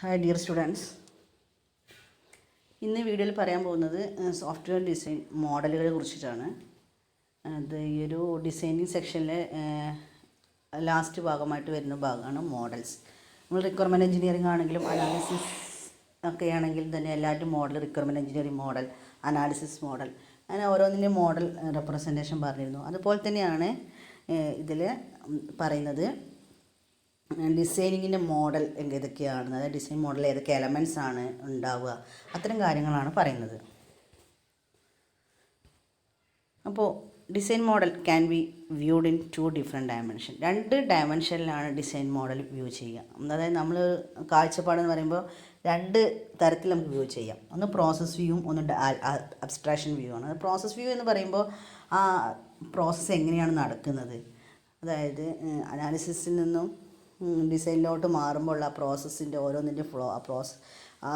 Hi dear students, ഇന്ന് വീഡിയോയിൽ പറയാൻ പോകുന്നത് സോഫ്റ്റ്വെയർ ഡിസൈൻ മോഡലുകളെ കുറിച്ചിട്ടാണ്. അത് ഈ ഒരു ഡിസൈനിങ് സെക്ഷനിലെ ലാസ്റ്റ് ഭാഗമായിട്ട് വരുന്ന ഭാഗമാണ് മോഡൽസ്. നമ്മൾ റിക്വയർമെൻറ്റ് എഞ്ചിനീയറിംഗ് ആണെങ്കിലും അനാലിസിസ് ഒക്കെ ആണെങ്കിൽ തന്നെ എല്ലാവരും model, requirement engineering model, analysis model, അങ്ങനെ ഓരോന്നിൻ്റെയും മോഡൽ റെപ്രസെൻറ്റേഷൻ പറഞ്ഞിരുന്നു. അതുപോലെ തന്നെയാണ് ഇതിൽ പറയുന്നത് ഡിസൈനിങ്ങിൻ്റെ മോഡൽ ഏതൊക്കെയാണ്, അതായത് ഡിസൈൻ മോഡൽ ഏതൊക്കെ എലമെൻറ്റ്സ് ആണ് ഉണ്ടാവുക, അത്തരം കാര്യങ്ങളാണ് പറയുന്നത്. അപ്പോൾ design model can be viewed in 2 different dimension. 2 ഡയമെൻഷനിലാണ് ഡിസൈൻ മോഡൽ വ്യൂ ചെയ്യുക. അതായത് നമ്മൾ കാഴ്ചപ്പാടെന്ന് പറയുമ്പോൾ 2 തരത്തിൽ നമുക്ക് വ്യൂ ചെയ്യാം. ഒന്ന് പ്രോസസ് വ്യൂവും ഒന്ന് അബ്സ്ട്രാക്ഷൻ വ്യൂ ആണ്. പ്രോസസ് വ്യൂ എന്ന് പറയുമ്പോൾ ആ പ്രോസസ്സ് എങ്ങനെയാണ് നടക്കുന്നത്, അതായത് അനാലിസിസിൽ നിന്നും ഡിസൈനിലോട്ട് മാറുമ്പോൾ ആ പ്രോസസ്സിൻ്റെ ഓരോന്നിൻ്റെയും ഫ്ലോ, ആ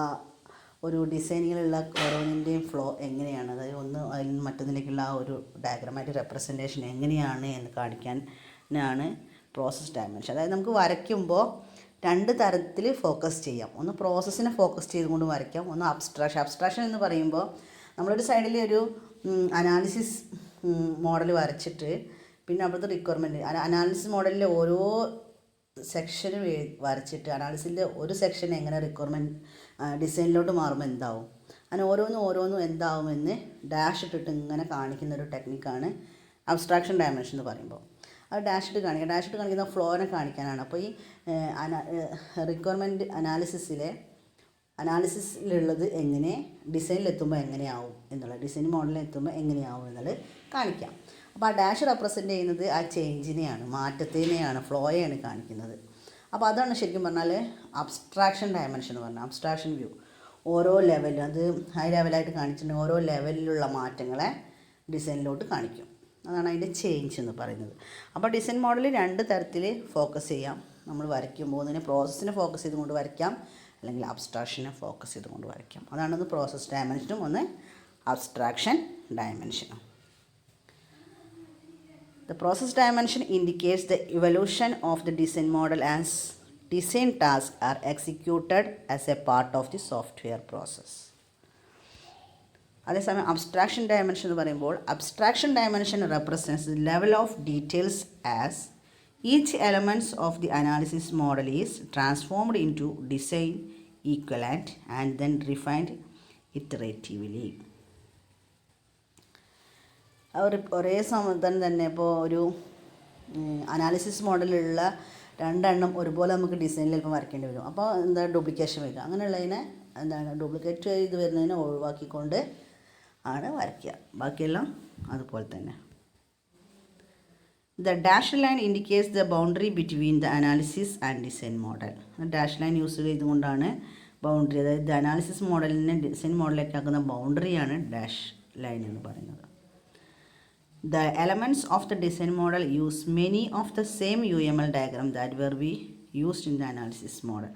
ഒരു ഡിസൈനിങ്ങിലുള്ള ഓരോന്നിൻ്റെയും ഫ്ലോ എങ്ങനെയാണ്, അതായത് ഒന്ന് അതിൽ നിന്ന് മറ്റൊന്നിലേക്കുള്ള ആ ഒരു ഡയഗ്രമാറ്റിക് റെപ്രസെൻറ്റേഷൻ എങ്ങനെയാണ് എന്ന് കാണിക്കാനാണ് പ്രോസസ് ഡയമെൻഷൻ. അതായത് നമുക്ക് വരയ്ക്കുമ്പോൾ 2 തരത്തിൽ ഫോക്കസ് ചെയ്യാം. ഒന്ന് പ്രോസസ്സിനെ ഫോക്കസ് ചെയ്തുകൊണ്ട് വരയ്ക്കാം, ഒന്ന് അബ്സ്ട്രാക്ഷൻ എന്ന് പറയുമ്പോൾ നമ്മളൊരു സൈഡിൽ ഒരു അനാലിസിസ് മോഡൽ വരച്ചിട്ട് പിന്നെ അവിടുത്തെ റിക്വയർമെൻറ്റ് അനാലിസിസ് മോഡലിലെ ഓരോ സെക്ഷന് വരച്ചിട്ട് അനാലിസിൻ്റെ ഒരു സെക്ഷൻ എങ്ങനെ റിക്വയർമെൻറ്റ് ഡിസൈനിലോട്ട് മാറുമ്പോൾ എന്താവും, അങ്ങനെ ഓരോന്നും എന്താവുമെന്ന് ഡാഷ് ഇട്ടിട്ട് ഇങ്ങനെ കാണിക്കുന്ന ഒരു ടെക്നിക്കാണ് അബ്സ്ട്രാക്ഷൻ ഡയമെൻഷൻ എന്ന് പറയുമ്പോൾ. അത് ഡാഷ് ഇട്ട് കാണിക്കുന്ന ഫ്ലോനെ കാണിക്കാനാണ്. അപ്പോൾ ഈ റിക്വയർമെൻറ്റ് അനാലിസിസിലുള്ളത് എങ്ങനെ ഡിസൈനിലെത്തുമ്പോൾ എങ്ങനെയാവും എന്നുള്ളത്, ഡിസൈൻ മോഡലിലെത്തുമ്പോൾ എങ്ങനെയാവും എന്നുള്ളത് കാണിക്കാം. അപ്പോൾ ആ ഡാഷ് റെപ്രസെൻ്റ് ചെയ്യുന്നത് ആ ചേഞ്ചിനെയാണ്, മാറ്റത്തിനെയാണ്, ഫ്ലോയെയാണ് കാണിക്കുന്നത്. അപ്പോൾ അതാണ് ശരിക്കും പറഞ്ഞാൽ അബ്സ്ട്രാക്ഷൻ ഡയമെൻഷൻ എന്ന് പറഞ്ഞാൽ. അബ്സ്ട്രാക്ഷൻ വ്യൂ ഓരോ ലെവലും, അത് ഹൈ ലെവലായിട്ട് കാണിച്ചിട്ടുണ്ടെങ്കിൽ ഓരോ ലെവലിലുള്ള മാറ്റങ്ങളെ ഡിസൈനിലോട്ട് കാണിക്കും. അതാണ് അതിൻ്റെ ചേഞ്ച് എന്ന് പറയുന്നത്. അപ്പോൾ ഡിസൈൻ മോഡൽ 2 തരത്തിൽ ഫോക്കസ് ചെയ്യാം. നമ്മൾ വരയ്ക്കുമ്പോൾ ഒന്നിനെ പ്രോസസ്സിനെ ഫോക്കസ് ചെയ്തുകൊണ്ട് വരയ്ക്കാം, അല്ലെങ്കിൽ അബ്സ്ട്രാക്ഷനെ ഫോക്കസ് ചെയ്തുകൊണ്ട് വരയ്ക്കാം. അതാണൊന്ന് പ്രോസസ് ഡയമെൻഷനും ഒന്ന് abstraction ഡയമെൻഷനും. The process dimension indicates the evolution of the design model as design tasks are executed as a part of the software process. അതേസമയം അബ്സ്ട്രാക്ഷൻ ഡയമെൻഷൻ എന്ന് പറയുമ്പോൾ abstraction dimension represents the level of details as each elements of the analysis model is transformed into design equivalent and then refined iteratively. ഒരേ സമയം തന്നെ ഇപ്പോൾ ഒരു analysis മോഡലുള്ള 2 എണ്ണം ഒരുപോലെ നമുക്ക് ഡിസൈനിൽ ചിലപ്പോൾ വരയ്ക്കേണ്ടി വരും. അപ്പോൾ എന്താ ഡ്യൂപ്ലിക്കേഷൻ വരിക, അങ്ങനെയുള്ളതിനെ ഡ്യൂപ്ലിക്കേറ്റ് ചെയ്ത് വരുന്നതിനെ ഒഴിവാക്കിക്കൊണ്ട് ആണ് വരയ്ക്കുക. ബാക്കിയെല്ലാം അതുപോലെ തന്നെ. The dashed line indicates the boundary between the analysis and design model. Dash line use ചെയ്തുകൊണ്ടാണ് ബൗണ്ടറി, അതായത് അനാലിസിസ് മോഡലിനെ ഡിസൈൻ മോഡലിലേക്ക് ആക്കുന്ന ബൗണ്ടറിയാണ് ഡാഷ് ലൈൻ എന്ന് പറയുന്നത്. The elements of the design model use many of the same UML diagram that were used in the analysis model.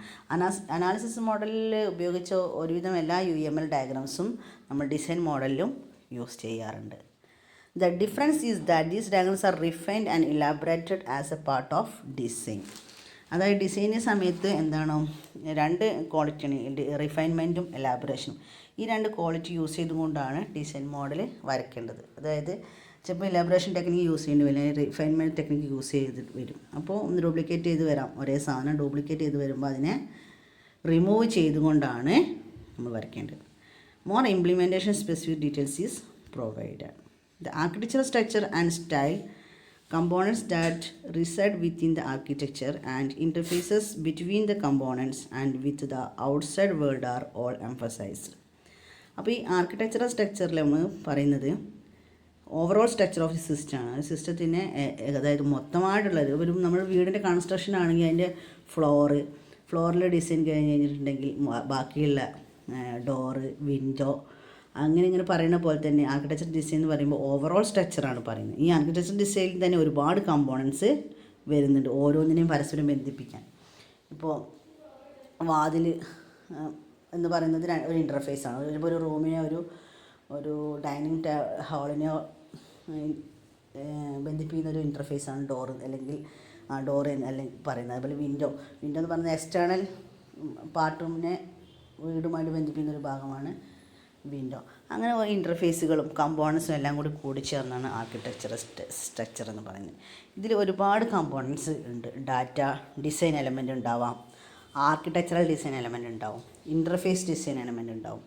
Analysis മോഡലിൽ ഉപയോഗിച്ച ഒരുവിധം എല്ലാ UML ഡയഗ്രാംസും നമ്മൾ ഡിസൈൻ മോഡലിലും യൂസ് ചെയ്യാറുണ്ട്. The difference is that these diagrams are refined and elaborated as a part of design. അതായത് designing സമയത്ത് എന്താണോ 2 ക്വാളിറ്റിയാണ്, റിഫൈൻമെൻറ്റും എലാബറേഷനും. ഈ 2 ക്വാളിറ്റി യൂസ് ചെയ്തുകൊണ്ടാണ് ഡിസൈൻ മോഡൽ വരയ്ക്കേണ്ടത്. അതായത് ചിലപ്പോൾ എലാബറേഷൻ ടെക്നിക്ക് യൂസ് ചെയ്യേണ്ടി വരും, റിഫൈൻമെൻറ്റ് ടെക്നിക്ക് യൂസ് ചെയ്ത് വരും. അപ്പോൾ ഒന്ന് ഡ്യൂപ്ലിക്കേറ്റ് ചെയ്ത് വരാം, ഒരേ സാധനം ഡ്യൂപ്ലിക്കേറ്റ് ചെയ്ത് വരുമ്പോൾ അതിനെ റിമൂവ് ചെയ്തുകൊണ്ടാണ് നമ്മൾ വരയ്ക്കേണ്ടത്. More implementation specific details is provided. The architectural structure and style components that reside within the architecture and interfaces between the components and with the outside world are all emphasized. അപ്പോൾ ഈ architectural സ്ട്രക്ചറിൽ നമ്മൾ പറയുന്നത് overall structure of the സിസ്റ്റമാണ്. സിസ്റ്റത്തിനെ അതായത് മൊത്തമായിട്ടുള്ളത് ഒരു നമ്മൾ വീടിൻ്റെ കൺസ്ട്രക്ഷൻ ആണെങ്കിൽ അതിൻ്റെ ഫ്ലോറിൽ ഡിസൈൻ കഴിഞ്ഞിട്ടുണ്ടെങ്കിൽ ബാക്കിയുള്ള ഡോറ്, വിൻഡോ, അങ്ങനെ പറയുന്ന പോലെ തന്നെ ആർക്കിടെക്ചർ ഡിസൈൻ എന്ന് പറയുമ്പോൾ ഓവറോൾ സ്ട്രക്ചറാണ് പറയുന്നത്. ഈ ആർക്കിടെക്ചർ ഡിസൈനിൽ തന്നെ ഒരുപാട് കമ്പോണൻസ് വരുന്നുണ്ട്, ഓരോന്നിനെയും പരസ്പരം ബന്ധിപ്പിക്കാൻ. ഇപ്പോൾ വാതിൽ എന്ന് പറയുന്നത് ഒരു ഇൻ്റർഫേസാണ്. ഇപ്പോൾ ഒരു റൂമിനെ ഒരു ഡൈനിങ് ഹാളിനെ ബന്ധിപ്പിക്കുന്ന ഒരു ഇൻ്റർഫേസാണ് ഡോറ്, അല്ലെങ്കിൽ ഡോറ് അല്ലെങ്കിൽ പറയുന്നത്. അതുപോലെ വിൻഡോ എന്ന് പറയുന്നത് എക്സ്റ്റേണൽ പാർട്ട് റൂമിനെ വീടുമായിട്ട് ബന്ധിപ്പിക്കുന്ന ഒരു ഭാഗമാണ് വിൻഡോ. അങ്ങനെ ഇൻ്റർഫേസുകളും കമ്പോണൻസും എല്ലാം കൂടി കൂടിച്ചേർന്നാണ് ആർക്കിടെക്ചർ സ്ട്രക്ചർ എന്ന് പറയുന്നത്. ഇതിൽ ഒരുപാട് കമ്പോണൻസ് ഉണ്ട്. ഡാറ്റ ഡിസൈൻ എലമെൻ്റ് ഉണ്ടാവാം, ആർക്കിടെക്ചറൽ ഡിസൈൻ എലമെൻ്റ് ഉണ്ടാവും, ഇൻ്റർഫേസ് ഡിസൈൻ എലമെൻ്റ് ഉണ്ടാവും,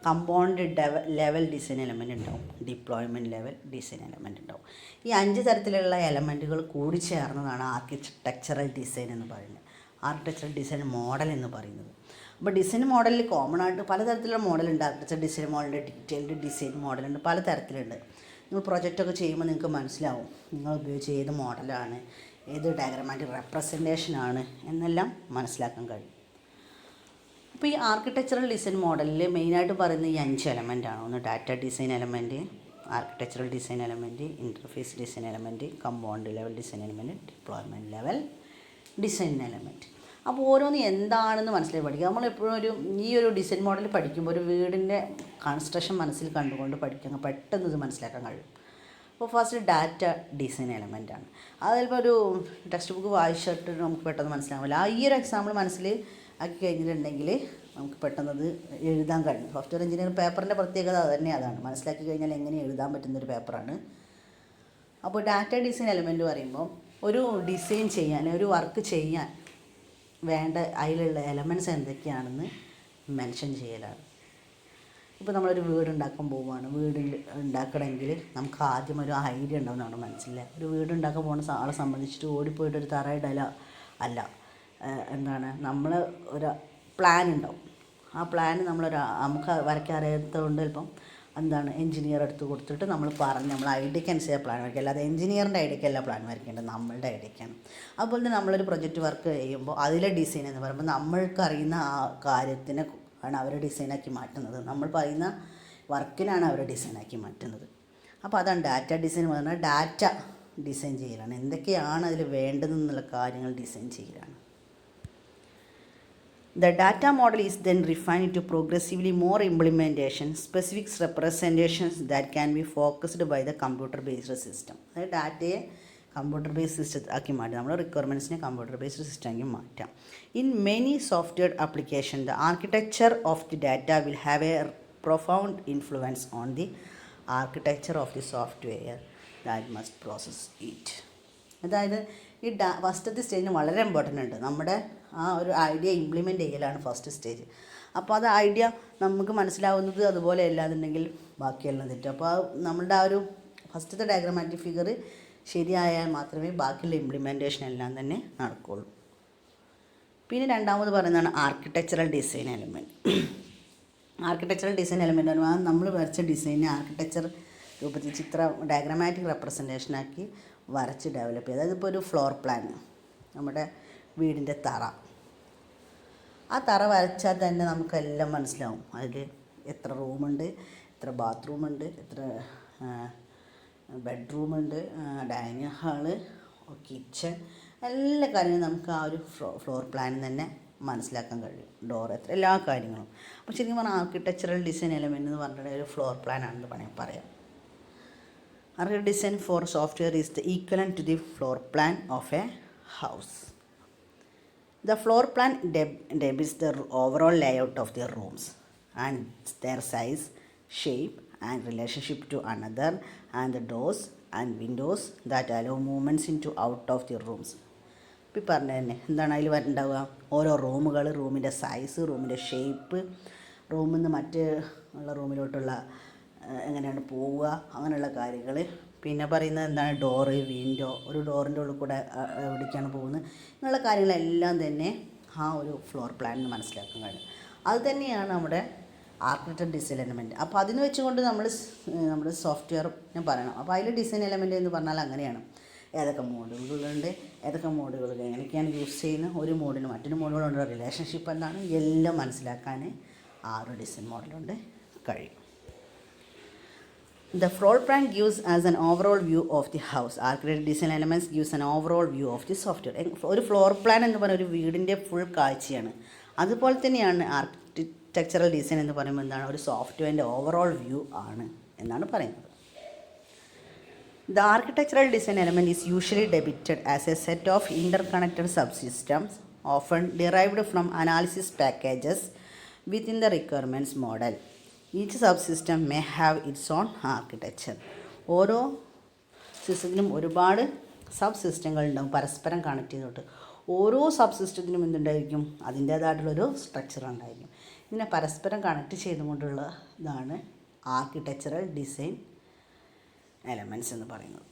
കമ്പോണൻ്റ് ലെവൽ ഡിസൈൻ എലമെൻ്റ് ഉണ്ടാവും, ഡിപ്ലോയ്മെൻറ്റ് ലെവൽ ഡിസൈൻ എലമെൻ്റ് ഉണ്ടാവും. ഈ 5 തരത്തിലുള്ള എലമെൻറ്റുകൾ കൂടി ചേർന്നതാണ് ആർക്കിടെക്ചറൽ ഡിസൈൻ എന്ന് പറയുന്നത്, ആർക്കിടെക്ചറൽ ഡിസൈൻ മോഡൽ എന്ന് പറയുന്നത്. അപ്പോൾ ഡിസൈൻ മോഡലിൽ കോമൺ ആയിട്ട് പലതരത്തിലുള്ള മോഡലുണ്ട്. ആർക്കിടെക്ചർ ഡിസൈൻ മോഡലുണ്ട്, ഡീറ്റെയിൽഡ് ഡിസൈൻ മോഡലുണ്ട്, പലതരത്തിലുണ്ട്. നിങ്ങൾ പ്രൊജക്റ്റൊക്കെ ചെയ്യുമ്പോൾ നിങ്ങൾക്ക് മനസ്സിലാവും നിങ്ങൾ ഉപയോഗിച്ച് ഏത് മോഡലാണ്, ഏത് ഡയഗ്രമാറ്റിക് റെപ്രസെൻറ്റേഷനാണ് എന്നെല്ലാം മനസ്സിലാക്കാൻ കഴിയും. അപ്പോൾ ഈ ആർക്കിടെക്ചറൽ ഡിസൈൻ മോഡലിൽ മെയിനായിട്ട് പറയുന്ന ഈ 5 എലമെൻ്റാണ്. ഒന്ന് data design element, architectural design element, interface design element, component level design element, deployment level design element. അപ്പോൾ ഓരോന്ന് എന്താണെന്ന് മനസ്സിലാക്കി പഠിക്കുക. നമ്മളെപ്പോഴും ഈ ഒരു ഡിസൈൻ മോഡൽ പഠിക്കുമ്പോൾ ഒരു വീടിൻ്റെ കൺസ്ട്രക്ഷൻ മനസ്സിൽ കണ്ടുകൊണ്ട് പഠിക്കുക, പെട്ടെന്ന് ഇത് മനസ്സിലാക്കാൻ കഴിയും. അപ്പോൾ ഫസ്റ്റ് ഡാറ്റ ഡിസൈൻ എലമെൻ്റാണ്. അത് ചിലപ്പോൾ ഒരു ടെക്സ്റ്റ് ബുക്ക് വായിച്ചിട്ട് നമുക്ക് പെട്ടെന്ന് മനസ്സിലാവില്ല. ഈ ഒരു എക്സാമ്പിൾ മനസ്സിൽ ആക്കി കഴിഞ്ഞിട്ടുണ്ടെങ്കിൽ നമുക്ക് പെട്ടെന്നത് എഴുതാൻ കഴിയും. സോഫ്റ്റ്വെയർ എഞ്ചിനീയർ പേപ്പറിൻ്റെ പ്രത്യേകത തന്നെ അതാണ്, മനസ്സിലാക്കി കഴിഞ്ഞാൽ എങ്ങനെ എഴുതാൻ പറ്റുന്നൊരു പേപ്പറാണ്. അപ്പോൾ ഡാറ്റ ഡിസൈൻ എലമെൻറ്റ് പറയുമ്പോൾ ഒരു ഡിസൈൻ ചെയ്യാൻ, ഒരു വർക്ക് ചെയ്യാൻ വേണ്ട അതിലുള്ള എലമെൻറ്റ്സ് എന്തൊക്കെയാണെന്ന് മെൻഷൻ ചെയ്യലാണ്. ഇപ്പോൾ നമ്മളൊരു വീട് ഉണ്ടാക്കാൻ പോവുകയാണ്. വീട് ഉണ്ടാക്കണമെങ്കിൽ നമുക്ക് ആദ്യം ഒരു ഐഡിയ ഉണ്ടാവും നമ്മുടെ മനസ്സിൽ. ഒരു വീട് ഉണ്ടാക്കാൻ പോകുന്ന ആളെ സംബന്ധിച്ചിട്ട് ഓടിപ്പോയിട്ട് ഒരു തറയിടല അല്ല, എന്താണ്, നമ്മൾ ഒരു പ്ലാൻ ഉണ്ടാവും. ആ പ്ലാൻ നമുക്ക് വരയ്ക്കാൻ അറിയാത്തതുകൊണ്ട് ചിലപ്പം എന്താണ് എഞ്ചിനീയർ എടുത്ത് കൊടുത്തിട്ട് നമ്മൾ ഐഡിയക്ക് അനുസരിച്ച് പ്ലാൻ വരയ്ക്കുക. അല്ലാതെ എഞ്ചിനീയറിൻ്റെ ഐഡിയക്കല്ല പ്ലാൻ വരയ്ക്കേണ്ടത്, നമ്മളുടെ ഐഡിയക്കാണ്. അതുപോലെ തന്നെ നമ്മളൊരു പ്രൊജക്റ്റ് വർക്ക് ചെയ്യുമ്പോൾ അതിലെ ഡിസൈൻ എന്ന് പറയുമ്പോൾ നമ്മൾക്ക് അറിയുന്ന ആ കാര്യത്തിനെ ആണ് അവർ ഡിസൈനാക്കി മാറ്റുന്നത്, നമ്മൾ പറയുന്ന വർക്കിനാണ് അവർ ഡിസൈനാക്കി മാറ്റുന്നത്. അപ്പോൾ അതാണ് ഡാറ്റ ഡിസൈൻ പറഞ്ഞാൽ. ഡാറ്റ ഡിസൈൻ ചെയ്യലാണ്, എന്തൊക്കെയാണ് അതിൽ വേണ്ടതെന്നുള്ള കാര്യങ്ങൾ ഡിസൈൻ ചെയ്യലാണ്. The data model is then refined to progressively more implementation, specific representations that can be focused by the computer-based system. അതായത് ഡാറ്റയെ കമ്പ്യൂട്ടർ ബേസ്ഡ് സിസ്റ്റം ആക്കി മാറ്റാം, നമ്മുടെ റിക്വയർമെൻറ്റ്സിനെ കമ്പ്യൂട്ടർ ബേസ്ഡ് സിസ്റ്റം ആക്കി മാറ്റാം. In many software application the architecture of the data will have A profound influence on the architecture of the software that must process it. അതായത് ഈ ഫസ്റ്റത്തെ സ്റ്റേജിന് വളരെ ഇമ്പോർട്ടൻ്റ് ഉണ്ട്. നമ്മുടെ ആ ഒരു ഐഡിയ ഇംപ്ലിമെൻ്റ് ചെയ്യലാണ് ഫസ്റ്റ് സ്റ്റേജ്. അപ്പോൾ അത് ഐഡിയ നമുക്ക് മനസ്സിലാവുന്നത് അതുപോലെ അല്ലാന്നുണ്ടെങ്കിൽ ബാക്കിയെല്ലാം തെറ്റും. അപ്പോൾ നമ്മളുടെ ആ ഒരു ഫസ്റ്റത്തെ ഡയഗ്രമാറ്റിക് ഫിഗർ ശരിയായാൽ മാത്രമേ ബാക്കിയുള്ള ഇംപ്ലിമെൻറ്റേഷൻ എല്ലാം തന്നെ നടക്കുകയുള്ളൂ. പിന്നെ രണ്ടാമത് പറയുന്നതാണ് architectural design element. Architectural design element പറഞ്ഞാൽ നമ്മൾ വരച്ച ഡിസൈനെ ആർക്കിടെക്ചർ രൂപത്തിൽ ഡയഗ്രമാറ്റിക് റെപ്രസെൻറ്റേഷനാക്കി വരച്ച് ഡെവലപ്പ് ചെയ്യുക. അതായത് ഇപ്പോൾ ഒരു ഫ്ലോർ പ്ലാൻ, നമ്മുടെ വീടിൻ്റെ തറ, ആ തറ വരച്ചാൽ തന്നെ നമുക്കെല്ലാം മനസ്സിലാവും. അതിൽ എത്ര റൂമുണ്ട്, എത്ര ബാത്റൂമുണ്ട്, എത്ര ബെഡ്റൂമുണ്ട്, ഡൈനിങ് ഹാള്, കിച്ചൺ, എല്ലാ കാര്യങ്ങളും നമുക്ക് ആ ഒരു ഫ്ലോർ പ്ലാനിൽ തന്നെ മനസ്സിലാക്കാൻ കഴിയും. ഡോർ, എല്ലാ കാര്യങ്ങളും. അപ്പോൾ ശരിക്കും പറഞ്ഞാൽ ആർക്കിടെക്ചറൽ ഡിസൈൻ എലമെൻ്റ് എന്ന് പറഞ്ഞിട്ടുണ്ടെങ്കിൽ ഒരു ഫ്ലോർ പ്ലാൻ ആണെന്ന് പറയാം. Architecture design for software is the equivalent to the floor plan of a house. The floor plan depicts the overall layout of the rooms and their size, shape and relationship to another, and the doors and windows that allow movements into out of the rooms. ഇപ്പോൾ പറഞ്ഞു തന്നെ എന്താണ് അതിൽ ഉണ്ടാവുക, ഓരോ റൂമുകൾ, റൂമിൻ്റെ size, റൂമിൻ്റെ ഷേപ്പ്, റൂമിൽ നിന്ന് മറ്റ് ഉള്ള റൂമിലോട്ടുള്ള എങ്ങനെയാണ് പോവുക, അങ്ങനെയുള്ള കാര്യങ്ങൾ. പിന്നെ പറയുന്നത് എന്താണ്, ഡോറ്, വിൻഡോ, ഒരു ഡോറിൻ്റെ ഉള്ളിൽ കൂടെ എവിടേക്കാണ് പോകുന്നത്, ഇങ്ങനെയുള്ള കാര്യങ്ങളെല്ലാം തന്നെ ആ ഒരു ഫ്ലോർ പ്ലാനിൽ മനസ്സിലാക്കാൻ കഴിയും. അത് തന്നെയാണ് നമ്മുടെ ആർക്കിടെക്ചർ ഡിസൈൻ എലമെൻറ്റ്. അപ്പോൾ അതിന് വെച്ചുകൊണ്ട് നമ്മുടെ സോഫ്റ്റ്വെയറിനെ പറയണം. അപ്പോൾ അതിൽ ഡിസൈൻ എലമെൻറ്റ് എന്ന് പറഞ്ഞാൽ അങ്ങനെയാണ്. ഏതൊക്കെ മോഡുകളുണ്ട്, ഏതൊക്കെ മോഡുകൾ എങ്ങനെയൊക്കെയാണ് യൂസ് ചെയ്യുന്നത്, ഒരു മോഡിന് മറ്റൊരു മോഡുകളുണ്ട്, റിലേഷൻഷിപ്പ് എന്താണ്, എല്ലാം മനസ്സിലാക്കാൻ ആ ഒരു ഡിസൈൻ മോഡലുകൊണ്ട് കഴിയും. The floor plan gives us an overall view of the house. Architecture design elements gives an overall view of the software. ഒരു ഫ്ലോർ പ്ലാൻ എന്ന് പറയുന്ന ഒരു വീടിൻ്റെ ഫുൾ കാഴ്ചയാണ്. അതുപോലെ തന്നെയാണ് ആർക്കിടെക്ചറൽ ഡിസൈൻ എന്ന് പറയുമ്പോൾ എന്താണ്, ഒരു സോഫ്റ്റ്വെയറിൻ്റെ ഓവറോൾ വ്യൂ ആണ് എന്നാണ് പറയുന്നത്. The architectural design element is usually depicted as a set of interconnected subsystems often derived from analysis packages within the requirements model. Each subsystem may have its own architecture. ഓരോ സിസ്റ്റത്തിനും ഒരുപാട് sub സിസ്റ്റങ്ങൾ ഉണ്ടാവും, പരസ്പരം connect ചെയ്തിട്ട് ഓരോ sub സിസ്റ്റത്തിനും എന്തുണ്ടായിരിക്കും, അതിൻ്റേതായിട്ടുള്ളൊരു structure ഉണ്ടായിരിക്കും. ഇതിനെ പരസ്പരം കണക്ട് ചെയ്തുകൊണ്ടുള്ള ഇതാണ് ആർക്കിടെക്ചറൽ ഡിസൈൻ എലമെൻറ്റ്സ് എന്ന് പറയുന്നത്.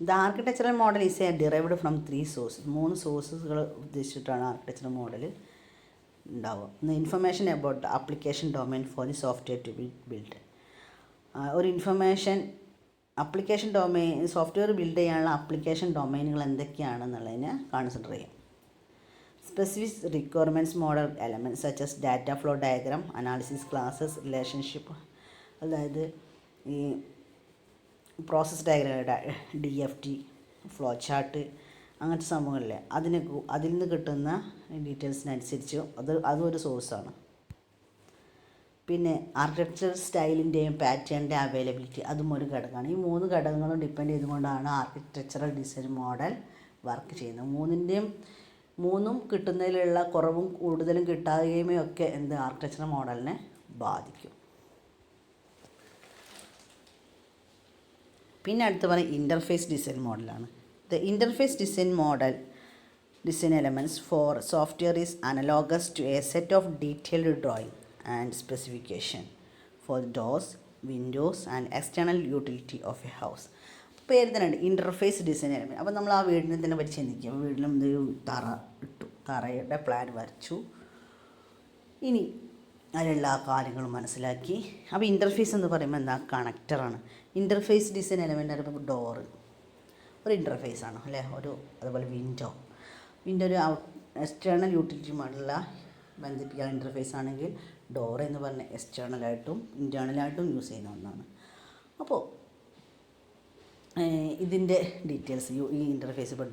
The architectural model is a derived from 3 sources. 3 സോഴ്സസുകൾ ഉദ്ദേശിച്ചിട്ടാണ് ആർക്കിടെക്ചറൽ മോഡൽ ഉണ്ടാവുക. Information about the application domain for the software to be build. ഒരു information application domain, software build ചെയ്യാനുള്ള ആപ്ലിക്കേഷൻ ഡൊമൈനുകൾ എന്തൊക്കെയാണെന്നുള്ളതിനെ കൺസിഡർ ചെയ്യും. Specific requirements model elements such as data flow diagram, analysis classes, relationship, അതായത് ഈ process diagram, DFT, flow chart, അങ്ങനത്തെ സംഭവങ്ങളില്ലേ, അതിൽ നിന്ന് കിട്ടുന്ന ഡീറ്റെയിൽസിനനുസരിച്ച് അതും ഒരു സോഴ്സാണ്. പിന്നെ ആർക്കിടെക്ചർ സ്റ്റൈലിൻ്റെയും പാറ്റേണിൻ്റെ അവൈലബിലിറ്റി, അതും ഒരു ഘടകമാണ്. ഈ 3 ഘടകങ്ങളും ഡിപ്പെൻഡ് ചെയ്തുകൊണ്ടാണ് ആർക്കിടെക്ചറൽ ഡിസൈൻ മോഡൽ വർക്ക് ചെയ്യുന്നത്. മൂന്നും കിട്ടുന്നതിലുള്ള കുറവും കൂടുതലും കിട്ടാതെയും ഒക്കെ ആർക്കിടെക്ചറൽ മോഡലിനെ ബാധിക്കും. പിന്നെ അടുത്ത് പറയുന്നത് ഇൻ്റർഫേസ് ഡിസൈൻ മോഡലാണ്. The interface design model design elements for software is analogous to a set of detailed drawing and specification for doors, windows and external utility of a house. പേര് തന്നെ ഉണ്ട് ഇൻ്റർഫേസ് ഡിസൈൻ എലമെൻറ്റ്. അപ്പോൾ നമ്മൾ ആ വീടിനെ തന്നെ പറ്റി ചിന്തിക്കുക. വീട്ടിലും എന്തൊരു തറ ഇട്ടു, തറയുടെ പ്ലാൻ വരച്ചു, ഇനി അതിലുള്ള കാര്യങ്ങളും മനസ്സിലാക്കി. അപ്പോൾ ഇൻ്റർഫേസ് എന്ന് പറയുമ്പോൾ എന്താ, കണക്ടറാണ്. ഇൻ്റർഫേസ് ഡിസൈൻ എലമെൻ്റ് പറയുമ്പോൾ ഡോറ് ഒരു ഇൻ്റർഫേസാണ് അല്ലേ, അതുപോലെ വിൻഡോ ഒരു എക്സ്റ്റേണൽ യൂട്ടിലിറ്റിയുമായിട്ടുള്ള ബന്ധിപ്പിക്കാൻ ഇൻ്റർഫേസ് ആണെങ്കിൽ, ഡോർ എന്ന് പറഞ്ഞ എക്സ്റ്റേണലായിട്ടും ഇൻറ്റേർണലായിട്ടും യൂസ് ചെയ്യുന്ന ഒന്നാണ്. അപ്പോൾ ഇതിൻ്റെ ഡീറ്റെയിൽസ് ഈ ഇൻ്റർഫേസ്, ഇപ്പോൾ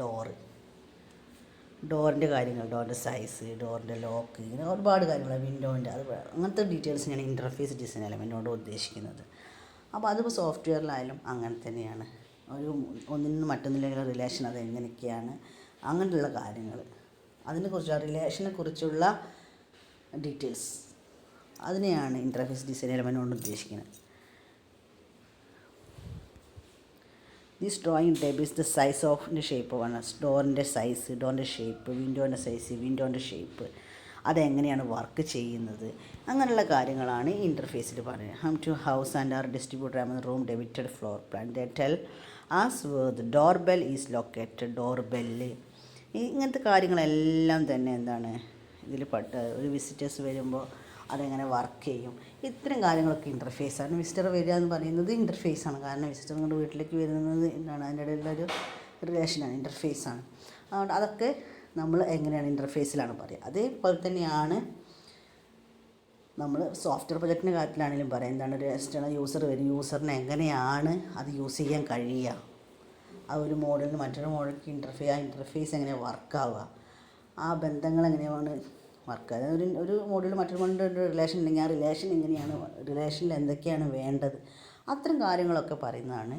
ഡോറിൻ്റെ കാര്യങ്ങൾ, ഡോറിൻ്റെ സൈസ്, ഡോറിൻ്റെ ലോക്ക്, ഇങ്ങനെ ഒരുപാട് കാര്യങ്ങൾ, വിൻഡോൻ്റെ അങ്ങനത്തെ ഡീറ്റെയിൽസിനാണ് ഇൻ്റർഫേസ് ഡിസൈൻ എലമെൻറ്റോട് ഉദ്ദേശിക്കുന്നത്. അപ്പോൾ അതിപ്പോൾ സോഫ്റ്റ്വെയറിലായാലും അങ്ങനെ തന്നെയാണ്. ഒന്നിൽ നിന്ന് മറ്റൊന്നിലേക്കുള്ള റിലേഷൻ അത് എങ്ങനെയൊക്കെയാണ്, അങ്ങനെയുള്ള കാര്യങ്ങൾ, അതിനെക്കുറിച്ച് റിലേഷനെ കുറിച്ചുള്ള ഡീറ്റെയിൽസ്, അതിനെയാണ് ഇൻ്റർഫേസ് ഡിസൈൻ എലമെൻറ്റ് കൊണ്ട് ഉദ്ദേശിക്കുന്നത്. This drawing depicts the size of shape ആണ്. ഡോറിൻ്റെ സൈസ്, ഡോറിൻ്റെ ഷേപ്പ്, വിൻഡോൻ്റെ സൈസ്, വിൻഡോൻ്റെ ഷേപ്പ്, അതെങ്ങനെയാണ് വർക്ക് ചെയ്യുന്നത്, അങ്ങനെയുള്ള കാര്യങ്ങളാണ് ഈ ഇൻ്റർഫേസിൽ പറയുന്നത്. Hmm to house and are distributed um room depicted floor plan they tell us where the door bell is located, door bell, ഇങ്ങനത്തെ കാര്യങ്ങളെല്ലാം തന്നെ ഇതിൽ ഒരു വിസിറ്റേഴ്സ് വരുമ്പോൾ അതെങ്ങനെ വർക്ക് ചെയ്യും, ഇത്തരം കാര്യങ്ങളൊക്കെ ഇൻ്റർഫേസാണ്. വിസിറ്റർ വരിക എന്ന് പറയുന്നത് ഇൻ്റർഫേസാണ്. കാരണം വിസിറ്റർ നിങ്ങളുടെ വീട്ടിലേക്ക് വരുന്നത് അതിൻ്റെ ഇടയിലുള്ളൊരു റിലേഷനാണ്, ഇൻ്റർഫേസാണ്. അതുകൊണ്ട് അതൊക്കെ നമ്മൾ എങ്ങനെയാണ് ഇൻ്റർഫേസിലാണ് പറയുക. അതേപോലെ തന്നെയാണ് നമ്മൾ സോഫ്റ്റ്വെയർ പ്രൊജക്റ്റിൻ്റെ കാര്യത്തിലാണെങ്കിലും പറയാം. ഒരു എക്സ്റ്റേണൽ യൂസർ വരും, യൂസറിന് എങ്ങനെയാണ് അത് യൂസ് ചെയ്യാൻ കഴിയുക, ആ ഒരു മോഡലിൽ നിന്ന് മറ്റൊരു മോഡലിലേക്ക് ഇൻ്റർഫേസ് എങ്ങനെ വർക്കാവുക, ആ ബന്ധങ്ങൾ എങ്ങനെയാണ് വർക്ക്, അതായത് ഒരു മോഡലിൽ മറ്റൊരു മോഡലിൻ്റെ ഒരു റിലേഷൻ ഉണ്ടെങ്കിൽ ആ റിലേഷൻ എങ്ങനെയാണ്, റിലേഷനിൽ എന്തൊക്കെയാണ് വേണ്ടത്, അത്തരം കാര്യങ്ങളൊക്കെ പറയുന്നതാണ്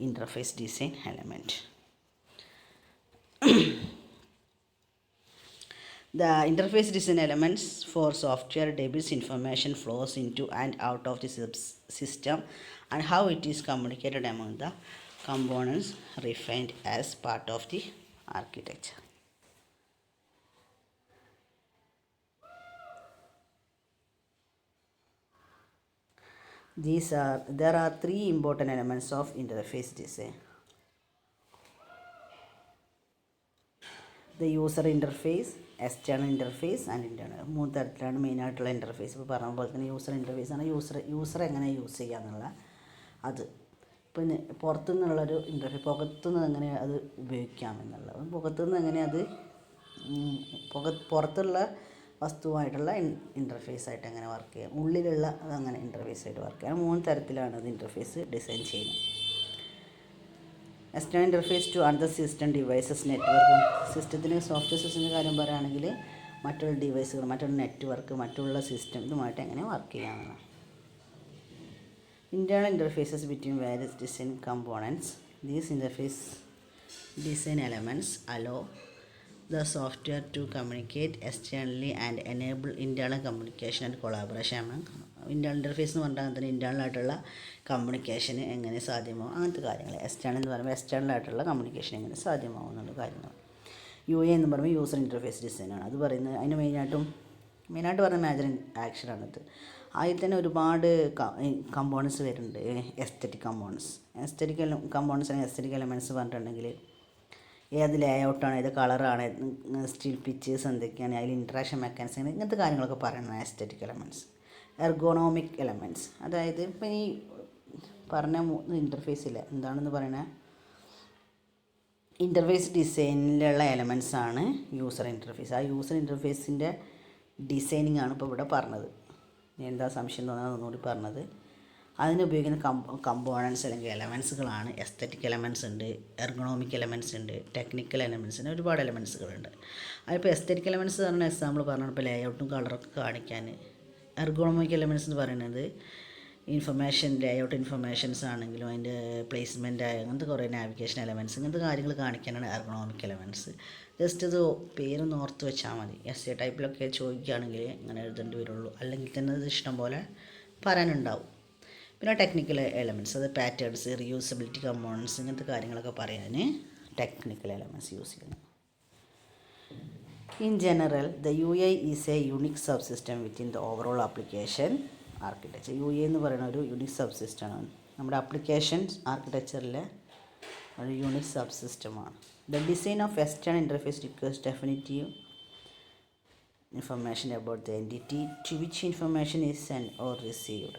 interface design element. The interface design elements for software depicts information flows into and out of the system and how it is communicated among the components refined as part of the architecture. There are 3 important elements of interface design. The user interface, external interface and internal. 3 തരത്തിലാണ് മെയിനായിട്ടുള്ള interface. ഇപ്പോൾ പറഞ്ഞ പോലെ തന്നെ user ഇൻ്റർഫേസാണ് user എങ്ങനെ use ചെയ്യുക എന്നുള്ള അത്. പിന്നെ പുറത്തുനിന്നുള്ളൊരു ഇൻ്റർഫേസ്, പുറത്തുനിന്ന് എങ്ങനെ അത് ഉപയോഗിക്കാം എന്നുള്ളത്, പുറത്തുനിന്ന് എങ്ങനെ അത് പുറത്തുള്ള വസ്തുവായിട്ടുള്ള ഇൻ്റർഫേസായിട്ട് എങ്ങനെ വർക്ക് ചെയ്യാം, ഉള്ളിലുള്ള അതങ്ങനെ ഇൻ്റർഫേസായിട്ട് വർക്ക് ചെയ്യാം. 3 തരത്തിലാണ് അത് ഇൻ്റർഫേസ് ഡിസൈൻ ചെയ്യുന്നത്. External interface to other system devices, network. സിസ്റ്റത്തിന് സോഫ്റ്റ്വെയർ സിസ്റ്റത്തിൻ്റെ കാര്യം പറയുകയാണെങ്കിൽ മറ്റുള്ള ഡിവൈസുകൾ, മറ്റുള്ള നെറ്റ്വർക്ക്, മറ്റുള്ള സിസ്റ്റം, ഇതുമായിട്ട് എങ്ങനെ വർക്ക് ചെയ്യാമെന്നാണ്. Internal interfaces between various design components. These interface design elements allow the software to communicate externally and enable internal communication and collaboration. Internal interface എന്ന് പറഞ്ഞാൽ തന്നെ ഇൻറ്റേർണലായിട്ടുള്ള കമ്മ്യൂണിക്കേഷന് എങ്ങനെ സാധ്യമാവും അങ്ങനത്തെ കാര്യങ്ങൾ. എക്സ്റ്റേണൽ എന്ന് പറയുമ്പോൾ എക്സ്റ്റേണലായിട്ടുള്ള കമ്മ്യൂണിക്കേഷൻ എങ്ങനെ സാധ്യമാവും എന്നുള്ള കാര്യങ്ങൾ. UI എന്ന് പറയുമ്പോൾ യൂസർ ഇൻ്റർഫേസ് ഡിസൈനാണ്. അത് പറയുന്നത് അതിന് മെയിനായിട്ട് പറഞ്ഞ മേജർ ആക്ഷനാണിത്. അതിൽ തന്നെ ഒരുപാട് കമ്പോണൻസ് വരുന്നുണ്ട്. എസ്തെറ്റിക് കമ്പോണൻസ് അല്ലെങ്കിൽ എസ്തെറ്റിക് എലമെൻറ്റ്സ് പറഞ്ഞിട്ടുണ്ടെങ്കിൽ ഏത് ലേഔട്ടാണ്, ഏത് കളറാണ്, സ്റ്റിൽ പിക്ചേഴ്സ് എന്തൊക്കെയാണ്, അതിൽ ഇൻട്രാക്ഷൻ മെക്കാനിസം, ഇങ്ങനത്തെ കാര്യങ്ങളൊക്കെ പറയുന്നത് എസ്തെറ്റിക് എലമെൻറ്റ്സ്. എർഗോണോമിക് എലമെൻറ്റ്സ്, അതായത് ഇപ്പം ഈ പറഞ്ഞ ഇൻ്റർഫേസില്ല എന്താണെന്ന് പറയണേ ഇൻ്റർഫേസ് ഡിസൈനിലുള്ള എലമെൻറ്റ്സ് ആണ് യൂസർ ഇൻ്റർഫേസ്. ആ യൂസർ ഇൻ്റർഫേസിൻ്റെ ഡിസൈനിങ് ആണ് ഇപ്പോൾ ഇവിടെ പറഞ്ഞത്. എന്താ സംശയം തോന്നുന്നത് ഒന്നുകൂടി പറഞ്ഞത്. അതിനുപയോഗിക്കുന്ന കമ്പോണൻസ് അല്ലെങ്കിൽ എലമെൻസുകളാണ് എസ്തെറ്റിക് എലമെൻറ്റ്സ് ഉണ്ട്, എർഗണോമിക് എലമെൻറ്റ്സ് ഉണ്ട്, ടെക്നിക്കൽ എലമെൻറ്റ്സ് ഉണ്ട്, ഒരുപാട് എലമെൻസുകളുണ്ട്. അതിപ്പോൾ എസ്തെറ്റിക് എലമെൻറ്റ്സ് പറഞ്ഞ എക്സാമ്പിൾ പറഞ്ഞാൽ ഇപ്പോൾ ലേഔട്ടും കളറൊക്കെ കാണിക്കാൻ. എർഗണോമിക് എലമെൻറ്റ്സ് എന്ന് പറയുന്നത് ഇൻഫർമേഷൻ ലേഔട്ട് ഇൻഫർമേഷൻസ് ആണെങ്കിലും അതിൻ്റെ പ്ലേസ്മെൻറ്റ് അങ്ങനത്തെ കുറേ നാവിഗേഷൻ എലമെൻറ്റ്സ് ഇങ്ങനത്തെ കാര്യങ്ങൾ കാണിക്കാനാണ് എർഗണോമിക് എലമെൻറ്റ്സ്. ജസ്റ്റ് ഇത് പേരൊന്ന് ഓർത്ത് വെച്ചാൽ മതി. എസ്സേ ടൈപ്പിലൊക്കെ ചോദിക്കുകയാണെങ്കിൽ ഇങ്ങനെ എഴുതേണ്ടി വരുള്ളൂ, അല്ലെങ്കിൽ തന്നെ ഇത് ഇഷ്ടം പോലെ പറയാനുണ്ടാവും. പിന്നെ ടെക്നിക്കൽ എലമെൻറ്റ്സ്, അത് പാറ്റേൺസ്, റിയൂസബിലിറ്റി കമ്പോണൻസ് ഇങ്ങനത്തെ കാര്യങ്ങളൊക്കെ പറയാൻ ടെക്നിക്കൽ എലമെൻറ്റ്സ് യൂസ് ചെയ്യുന്നത്. In general, the UI is a unique subsystem within the overall application architecture. UI എന്ന് പറയുന്ന ഒരു യൂണിക് സബ്സിസ്റ്റമാണ് നമ്മുടെ ആപ്ലിക്കേഷൻ ആർക്കിടെക്ചറിലെ ഒരു unique സബ്സിസ്റ്റമാണ്. The design of external interface requires definitive information about the entity to which information is sent or received.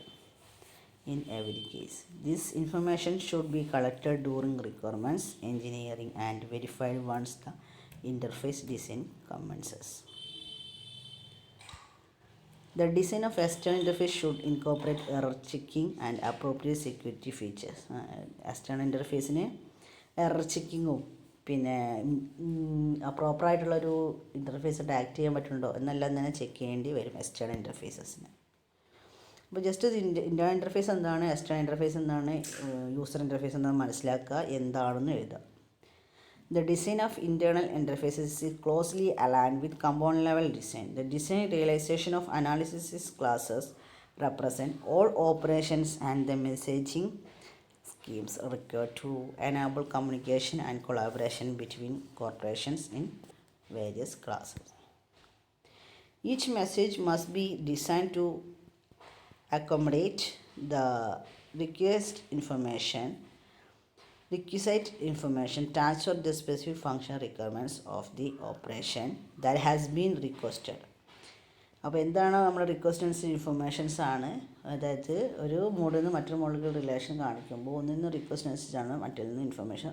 In every case, this information should be collected during requirements engineering and verified once the interface design commences. The design of external interface should incorporate error checking and appropriate security features. External interface-ന് error ചെക്കിങ്ങും പിന്നെ പ്രോപ്പറായിട്ടുള്ളൊരു interface act ചെയ്യാൻ പറ്റുന്നുണ്ടോ എന്നെല്ലാം തന്നെ check ചെയ്യേണ്ടി വരും എക്സ്റ്റേണൽ ഇൻ്റർഫേസസിന്. അപ്പോൾ ജസ്റ്റ് ഇൻ്റേർണൽ ഇൻ്റർഫേസ് എന്താണ്, എക്സ്റ്റേണൽ ഇൻ്റർഫേസ് എന്താണ്, യൂസർ ഇൻ്റർഫേസ് എന്താണെന്ന് മനസ്സിലാക്കുക, എന്താണെന്ന് എഴുതുക. The design of internal interfaces is closely aligned with component level design. The design realization of analysis classes represent all operations and the messaging schemes required to enable communication and collaboration between corporations in various classes. Each message must be designed to accommodate the requisite information transfer the specific function requirements of the operation that has been requested. അപ്പോൾ എന്താണ് നമ്മുടെ റിക്വസ്റ്റൻസ് informations ആണ്, അതായത് ഒരു മോഡിൽ നിന്ന് മറ്റൊരു മോഡിലേക്ക് റിലേഷൻ കാണിക്കുമ്പോൾ ഒന്നിൽ നിന്ന് റിക്വസ്റ്റ് അനുസരിച്ചാണ് മറ്റൊരു നിന്ന് ഇൻഫർമേഷൻ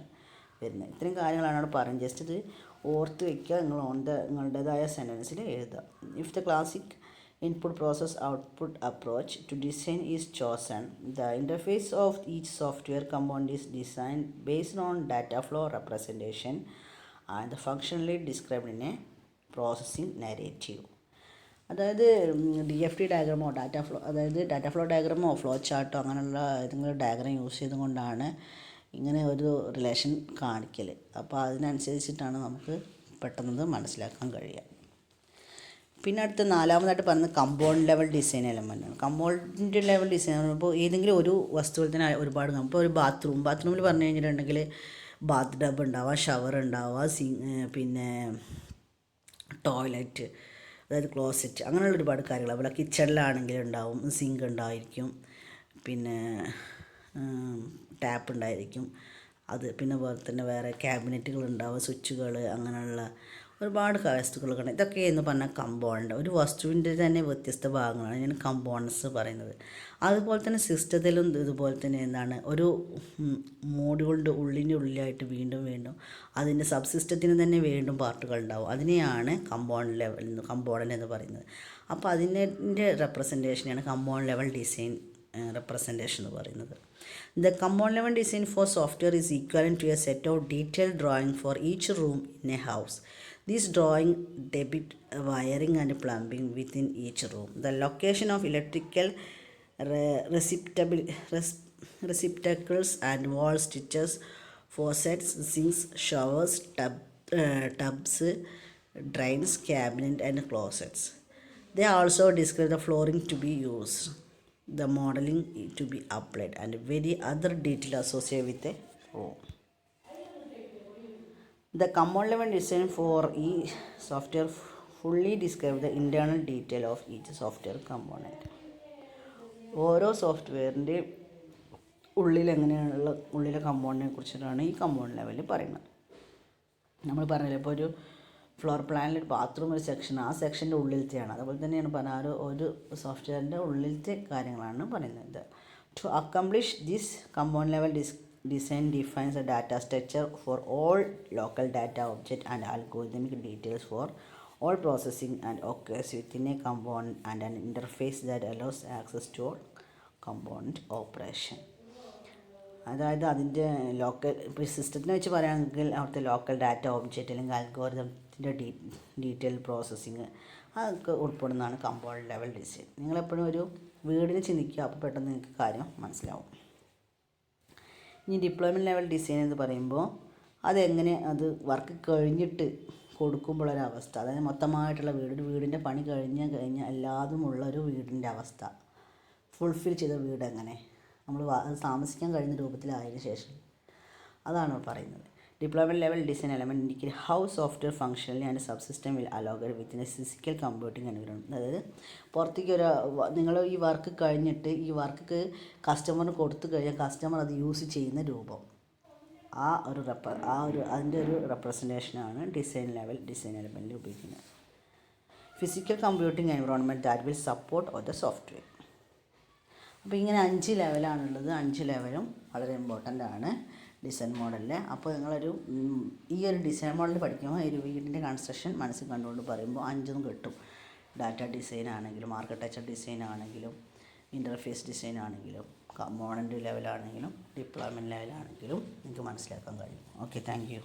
വരുന്നത്. ഇത്രയും കാര്യങ്ങളാണ് അവിടെ പറയുന്നത്. ജസ്റ്റ് ഇത് ഓർത്ത് വയ്ക്കുക, നിങ്ങളുടേതായ സെൻറ്റൻസിൽ എഴുതുക. If the classic input process output approach to design is chosen, the interface of each software component is designed based on data flow representation and functionally described in a processing narrative. അതായത് DFT ഡയഗ്രാമോ data flow ഡയഗ്രാമോ flow ചാർട്ടോ അങ്ങനെയുള്ള ഏതെങ്കിലും diagram use ചെയ്തുകൊണ്ടാണ് ഇങ്ങനെ ഒരു relation കാണിക്കൽ. അപ്പോൾ അതിനനുസരിച്ചിട്ടാണ് നമുക്ക് പെട്ടെന്ന് മനസ്സിലാക്കാൻ കഴിയുക. പിന്നെ അടുത്ത നാലാമതായിട്ട് പറയുന്നത് കമ്പോണൻറ്റ് ലെവൽ ഡിസൈൻ എലമെൻ്റാണ്. കമ്പോണൻറ്റ് ലെവൽ ഡിസൈൻ പറയുമ്പോൾ ഏതെങ്കിലും ഒരു വസ്തുവിൽ തന്നെ ഒരുപാട് ഇപ്പോൾ ഒരു ബാത്റൂമിൽ പറഞ്ഞു കഴിഞ്ഞിട്ടുണ്ടെങ്കിൽ ബാത്ത് ടബ് ഉണ്ടാവുക, ഷവർ ഉണ്ടാവുക, പിന്നെ ടോയ്ലറ്റ്, അതായത് ക്ലോസറ്റ്, അങ്ങനെയുള്ള ഒരുപാട് കാര്യങ്ങൾ. അതുപോലെ കിച്ചണിലാണെങ്കിൽ ഉണ്ടാവും, സിങ്ക് ഉണ്ടായിരിക്കും, പിന്നെ ടാപ്പ് ഉണ്ടായിരിക്കും, അത് പിന്നെ പോലെ തന്നെ വേറെ ക്യാബിനറ്റുകൾ ഉണ്ടാവും, സ്വിച്ചുകൾ, അങ്ങനെയുള്ള ഒരുപാട് വസ്തുക്കളൊക്കെ. ഇതൊക്കെ എന്ന് പറഞ്ഞാൽ കമ്പോണൻ്റ്, ഒരു വസ്തുവിൻ്റെ തന്നെ വ്യത്യസ്ത ഭാഗങ്ങളാണ് ഞാൻ കമ്പോണൻസ് പറയുന്നത്. അതുപോലെ തന്നെ സിസ്റ്റത്തിലും ഇതുപോലെ തന്നെ എന്താണ് ഒരു മോഡുകളുടെ ഉള്ളിലായിട്ട് വീണ്ടും അതിൻ്റെ സബ്സിസ്റ്റത്തിന് തന്നെ വീണ്ടും പാർട്ടുകൾ ഉണ്ടാവും. അതിനെയാണ് കമ്പോണൻ്റ് എന്ന് പറയുന്നത്. അപ്പോൾ അതിൻ്റെ റെപ്രസെൻറ്റേഷനാണ് കമ്പോണൻ്റ് ലെവൽ ഡിസൈൻ representation എന്ന് പറയുന്നത്. The component level design for software is equivalent to a set of detailed drawing for each room in a house. This drawing depict wiring and plumbing within each room, the location of electrical receptacles and wall stitches, faucets, sinks, showers, tubs, drains, cabinet and closets. They also describe the flooring to be used, the modeling to be applied, and very other detail associated with the room. The compound level design for each software fully describe the internal detail of each software component. ഓരോ സോഫ്റ്റ്വെയറിൻ്റെ ഉള്ളിലെ കമ്പോണ്ടിനെ കുറിച്ചിട്ടാണ് ഈ component ലെവലിൽ പറയുന്നത്. നമ്മൾ പറഞ്ഞില്ല, ഇപ്പോൾ ഒരു ഫ്ലോർ പ്ലാനിൽ ഒരു ബാത്റൂം ഒരു സെക്ഷൻ, ആ സെക്ഷൻ്റെ ഉള്ളിലത്തെയാണ്. അതുപോലെ തന്നെയാണ് പറഞ്ഞ ഒരു സോഫ്റ്റ്വെയറിൻ്റെ ഉള്ളിലത്തെ കാര്യങ്ങളാണ് പറയുന്നത്. To accomplish this component level design defines a data structure for all local data object and algorithmic details for all processing and occurs within a component and an interface that allows access to all component operation. അതായത് അതിൻ്റെ local, ഇപ്പോൾ സിസ്റ്റത്തിനെ വെച്ച് പറയുകയാണെങ്കിൽ അവിടുത്തെ local data object അല്ലെങ്കിൽ അൽഗോരിതത്തിൻ്റെ detail processing അതൊക്കെ ഉൾപ്പെടുന്നതാണ് component level design. നിങ്ങളെപ്പോഴും ഒരു വീടിന് ചിന്തിക്കുക, അപ്പോൾ പെട്ടെന്ന് നിങ്ങൾക്ക് കാര്യം മനസ്സിലാവും. ഇനി ഡിപ്ലോയ്മെൻറ്റ് ലെവൽ ഡിസൈൻ എന്ന് പറയുമ്പോൾ അതെങ്ങനെ അത് വർക്ക് കഴിഞ്ഞിട്ട് കൊടുക്കുമ്പോഴൊരവസ്ഥ, അതായത് മൊത്തമായിട്ടുള്ള വീടിൻ്റെ പണി കഴിഞ്ഞ എല്ലാതുമുള്ള ഒരു വീടിൻ്റെ അവസ്ഥ, ഫുൾഫിൽ ചെയ്ത വീട് എങ്ങനെ നമ്മൾ താമസിക്കാൻ കഴിയുന്ന രൂപത്തിലായതിനു ശേഷം, അതാണ് പറയുന്നത്. Deployment level design element indicate how software functionally and sub system will allocated within a physical computing environment. അതായത് പുറത്തേക്ക് നിങ്ങൾ ഈ വർക്ക് കഴിഞ്ഞിട്ട് ഈ വർക്ക് കസ്റ്റമറിന് കൊടുത്തു കഴിഞ്ഞാൽ കസ്റ്റമർ അത് യൂസ് ചെയ്യുന്ന രൂപം, അതിൻ്റെ ഒരു റെപ്രസെൻറ്റേഷനാണ് ഡിസൈൻ എലമെൻറ്റിൽ ഉപയോഗിക്കുന്നത്. Physical computing environment that will support of the software. അപ്പോൾ ഇങ്ങനെ 5 ലെവലാണുള്ളത്. 5 ലെവലും വളരെ ഇമ്പോർട്ടൻ്റ് ആണ് ഡിസൈൻ മോഡലിൽ. അപ്പോൾ നിങ്ങളൊരു ഈ ഒരു ഡിസൈൻ മോഡൽ പഠിക്കുമ്പോൾ ഒരു വീടിൻ്റെ കൺസ്ട്രക്ഷൻ മനസ്സിൽ കണ്ടുകൊണ്ട് പറയുമ്പോൾ 5 കിട്ടും. ഡാറ്റ ഡിസൈൻ ആണെങ്കിലും, ആർക്കിടെക്ചർ ഡിസൈൻ ആണെങ്കിലും, ഇൻ്റർഫേസ് ഡിസൈൻ ആണെങ്കിലും, കമ്പോണൻ്റ് ലെവലാണെങ്കിലും, ഡിപ്ലോയ്മെൻറ്റ് ലെവലാണെങ്കിലും നിങ്ങൾക്ക് മനസ്സിലാക്കാൻ കഴിയും. Okay, thank you.